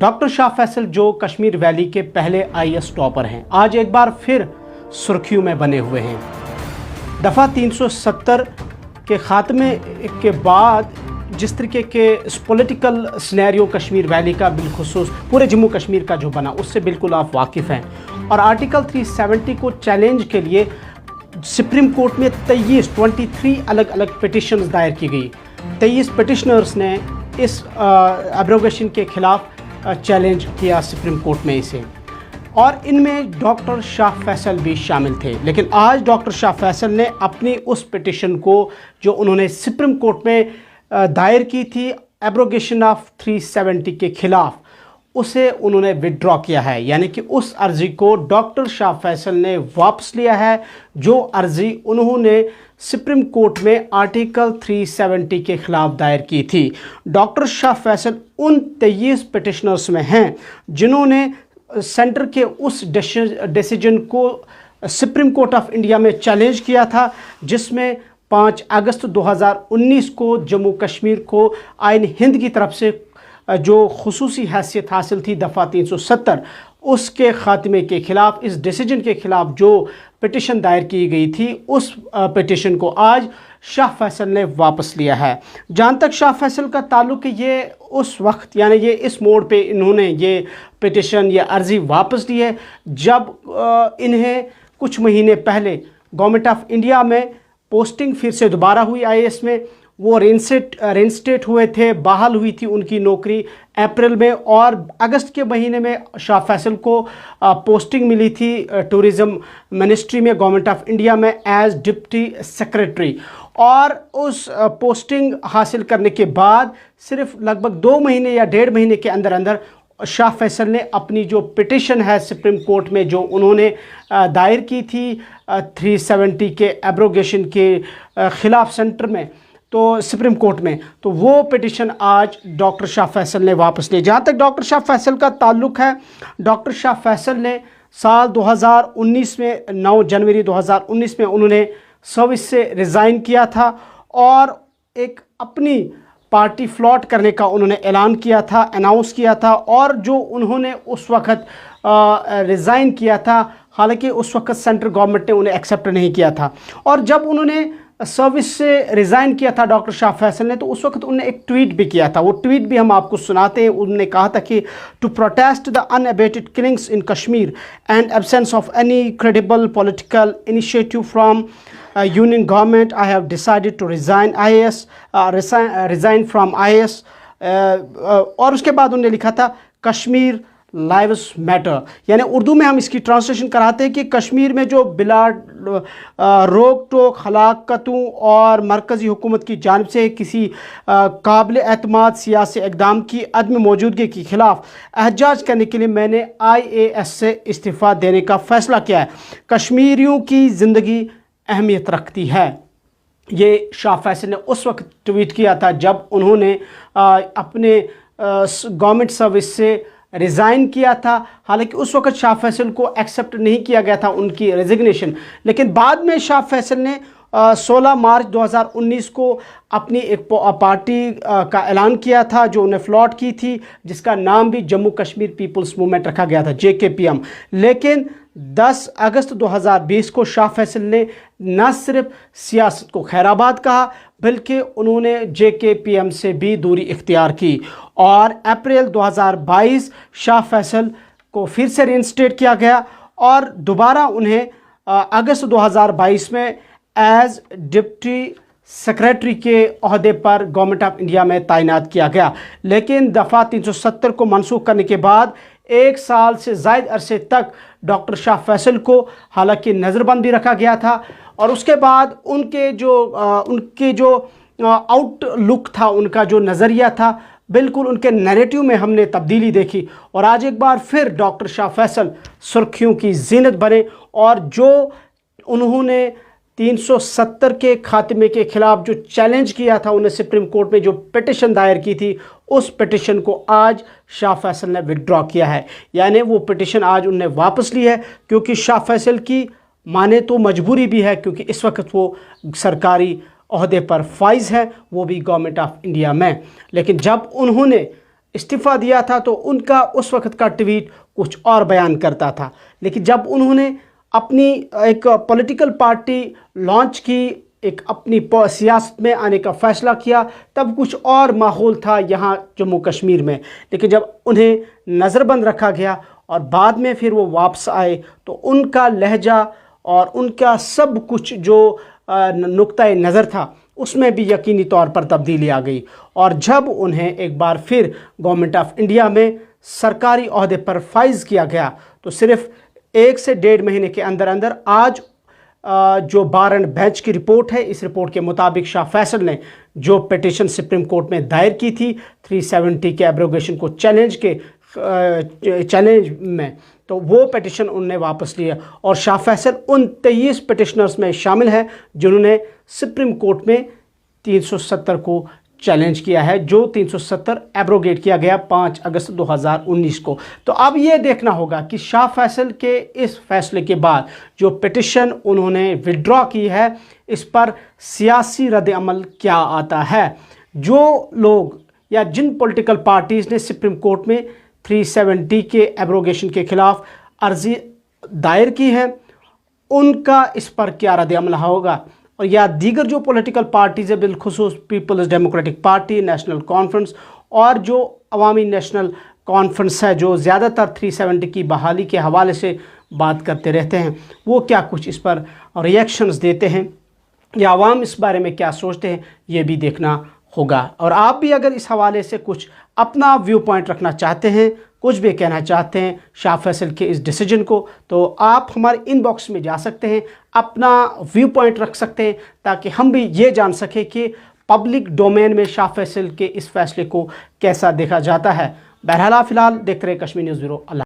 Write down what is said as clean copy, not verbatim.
Doctor Shah Faisal जो Kashmir valley के पहले आईएएस टॉपर हैं, आज एक बार फिर सुर्खियों में बने हुए हैं। दफ़ा 370 के ख़ात्मे के बाद जिस तरीके के पॉलिटिकल सिनेरियो कश्मीर वैली का बिलखुसूस पूरे जम्मू कश्मीर का जो बना, उससे बिल्कुल आप वाकिफ़ हैं। और आर्टिकल 370 को चैलेंज के लिए सुप्रीम कोर्ट में 23 अलग अलग पिटिशन्स दायर की गई। 23 पिटिशनर्स ने इस एब्रोगेशन के ख़िलाफ़ चैलेंज किया सुप्रीम कोर्ट में इसे, और इनमें डॉक्टर शाह फैसल भी शामिल थे। लेकिन आज डॉक्टर शाह फैसल ने अपनी उस पिटिशन को जो उन्होंने सुप्रीम कोर्ट में दायर की थी एब्रोगेशन ऑफ 370 के ख़िलाफ़, उसे उन्होंने विड्रॉ किया है। यानी कि उस अर्ज़ी को डॉक्टर शाह फैसल ने वापस लिया है, जो अर्ज़ी उन्होंने सुप्रीम कोर्ट में आर्टिकल 370 के ख़िलाफ़ दायर की थी। डॉक्टर शाह फैसल उन 23 पिटिशनर्स में हैं जिन्होंने सेंटर के उस डिसीजन को सुप्रीम कोर्ट ऑफ इंडिया में चैलेंज किया था, जिसमें 5 अगस्त 2019 को जम्मू कश्मीर को आइन हिंद की तरफ से जो खुसूसी हैसियत हासिल थी दफ़ा 370, उसके ख़ात्मे के ख़िलाफ़, इस डिसीजन के ख़िलाफ़ जो पिटिशन दायर की गई थी, उस पिटिशन को आज शाह फैसल ने वापस लिया है। जहाँ तक शाह फैसल का ताल्लुक़, ये उस वक्त यानी ये इस मोड़ पे इन्होंने ये पिटिशन या अर्ज़ी वापस ली है जब इन्हें कुछ महीने पहले गवर्नमेंट ऑफ इंडिया में पोस्टिंग फिर से दोबारा हुई आईएएस में। वो रेंस्टेट हुए थे, बहाल हुई थी उनकी नौकरी अप्रैल में, और अगस्त के महीने में शाह फैसल को पोस्टिंग मिली थी टूरिज़म मिनिस्ट्री में गवर्नमेंट ऑफ इंडिया में एज डिप्टी सेक्रेटरी। और उस पोस्टिंग हासिल करने के बाद सिर्फ लगभग 2 महीने या 1.5 महीने के अंदर अंदर शाह फैसल ने अपनी जो पिटिशन है सुप्रीम कोर्ट में जो उन्होंने दायर की थी 370 के एब्रोगेशन के ख़िलाफ़ सेंटर में, तो सुप्रीम कोर्ट में, तो वो पिटिशन आज डॉक्टर शाह फैसल ने वापस ली। जहाँ तक डॉक्टर शाह फैसल का ताल्लुक़ है, डॉक्टर शाह फैसल ने साल 2019 में 9 जनवरी 2019 में उन्होंने सर्विस से रिज़ाइन किया था और एक अपनी पार्टी फ्लॉट करने का उन्होंने ऐलान किया था, अनाउंस किया था। और जो उन्होंने उस वक़्त रिज़ाइन किया था, हालांकि उस वक़्त सेंट्रल गवर्नमेंट ने उन्हें एक्सेप्ट नहीं किया था, और जब उन्होंने सर्विस से रिज़ाइन किया था डॉक्टर शाह फैसल ने, तो उस वक्त उन्होंने एक ट्वीट भी किया था। वो ट्वीट भी हम आपको सुनाते हैं। उन्होंने कहा था कि to protest the unabated killings in Kashmir and absence of any credible political initiative from union government, I have decided to resign from IAS. और उसके बाद उन्होंने लिखा था कश्मीर लाइव्स मैटर, यानी उर्दू में हम इसकी ट्रांसलेशन कराते हैं कि कश्मीर में जो बिला रोक टोक हलाकतों और मरकज़ी हुकूमत की जानिब से किसी काबिल एतमाद सियासी इक़दाम की अदम मौजूदगी के ख़िलाफ़ एहतजाज करने के लिए मैंने आईएएस से इस्तीफ़ा देने का फ़ैसला किया है। कश्मीरियों की ज़िंदगी अहमियत रखती है। ये शाह फैसल ने उस वक्त ट्वीट किया था जब उन्होंने अपने गवर्नमेंट सर्विस से रिज़ाइन किया था। हालांकि उस वक्त शाह फैसल को एक्सेप्ट नहीं किया गया था उनकी रेजिग्नेशन, लेकिन बाद में शाह फैसल ने 16 मार्च 2019 को अपनी एक पार्टी का ऐलान किया था जो उन्हें फ्लॉट की थी, जिसका नाम भी जम्मू कश्मीर पीपल्स मूवमेंट रखा गया था, JKPM। लेकिन 10 अगस्त 2020 को शाह फैसल ने न सिर्फ सियासत को खैराबाद कहा, बल्कि उन्होंने JKPM से भी दूरी इख्तियार की। और अप्रैल 2022 शाह फैसल को फिर से रेंस्टेट किया गया और दोबारा उन्हें अगस्त 2022 में एज डिप्टी सेक्रेटरी के अहदे पर गवर्नमेंट ऑफ इंडिया में तैनात किया गया। लेकिन दफ़ा 370 को मनसूख करने के बाद 1 साल से ज़ायद अरसे तक डॉक्टर शाह फैसल को हालांकि नज़रबंद भी रखा गया था, और उसके बाद उनके जो आउटलुक था, उनका जो नज़रिया था, बिल्कुल उनके नैरेटिव में हमने तब्दीली देखी। और आज एक बार फिर डॉक्टर शाह फैसल सुर्खियों की ज़ीनत बने, और जो उन्होंने 370 के खात्मे के ख़िलाफ़ जो चैलेंज किया था, उन्हें सुप्रीम कोर्ट में जो पिटिशन दायर की थी, उस पिटिशन को आज शाह फैसल ने विड्रॉ किया है। यानी वो पिटिशन आज उन्हें वापस ली है, क्योंकि शाह फैसल की माने तो मजबूरी भी है, क्योंकि इस वक्त वो सरकारी ओहदे पर फाइज है, वो भी गवर्नमेंट ऑफ इंडिया में। लेकिन जब उन्होंने इस्तीफ़ा दिया था तो उनका उस वक्त का ट्वीट कुछ और बयान करता था, लेकिन जब उन्होंने अपनी एक पॉलिटिकल पार्टी लॉन्च की, एक अपनी सियासत में आने का फ़ैसला किया, तब कुछ और माहौल था यहाँ जम्मू कश्मीर में। लेकिन जब उन्हें नज़रबंद रखा गया और बाद में फिर वो वापस आए तो उनका लहजा और उनका सब कुछ जो नुक्ता नज़र था उसमें भी यकीनी तौर पर तब्दीली आ गई। और जब उन्हें एक बार फिर गवर्नमेंट ऑफ इंडिया में सरकारी ओहदे पर फाइज किया गया तो सिर्फ 1 से 1.5 महीने के अंदर अंदर आज जो बार एंड बेंच की रिपोर्ट है, इस रिपोर्ट के मुताबिक शाह फैसल ने जो पिटीशन सुप्रीम कोर्ट में दायर की थी 370 के एब्रोगेशन को चैलेंज में, तो वो पिटीशन उन्होंने वापस लिया और शाह फैसल उन 23 पिटिशनर्स में शामिल है जिन्होंने सुप्रीम कोर्ट में 370 को चैलेंज किया है, जो 370 एब्रोगेट किया गया 5 अगस्त 2019 को। तो अब ये देखना होगा कि शाह फैसल के इस फैसले के बाद जो पिटिशन उन्होंने विड्रॉ की है इस पर सियासी रद्द-ए-अमल क्या आता है। जो लोग या जिन पॉलिटिकल पार्टीज़ ने सुप्रीम कोर्ट में 370 के एब्रोगेशन के खिलाफ अर्जी दायर की है उनका इस पर क्या रद्द-ए-अमल होगा, और या दीगर जो पॉलिटिकल पार्टीज़ है बिलखुसूस peoples democratic party, national conference और जो अवामी नेशनल कॉन्फ्रेंस है जो ज़्यादातर 370 की बहाली के हवाले से बात करते रहते हैं, वो क्या कुछ इस पर रिएक्शंस देते हैं या आवाम इस बारे में क्या सोचते हैं, ये भी देखना होगा। और आप भी अगर इस हवाले से कुछ अपना व्यू पॉइंट रखना चाहते हैं, कुछ भी कहना चाहते हैं शाह फैसल के इस डिसीजन को, तो आप हमारे इनबॉक्स में जा सकते हैं, अपना व्यू पॉइंट रख सकते हैं ताकि हम भी ये जान सकें कि पब्लिक डोमेन में शाह फैसल के इस फैसले को कैसा देखा जाता है। बहरहाल फ़िलहाल देखते रहे कश्मीर न्यूज़ ब्यूरो। अल्लाह।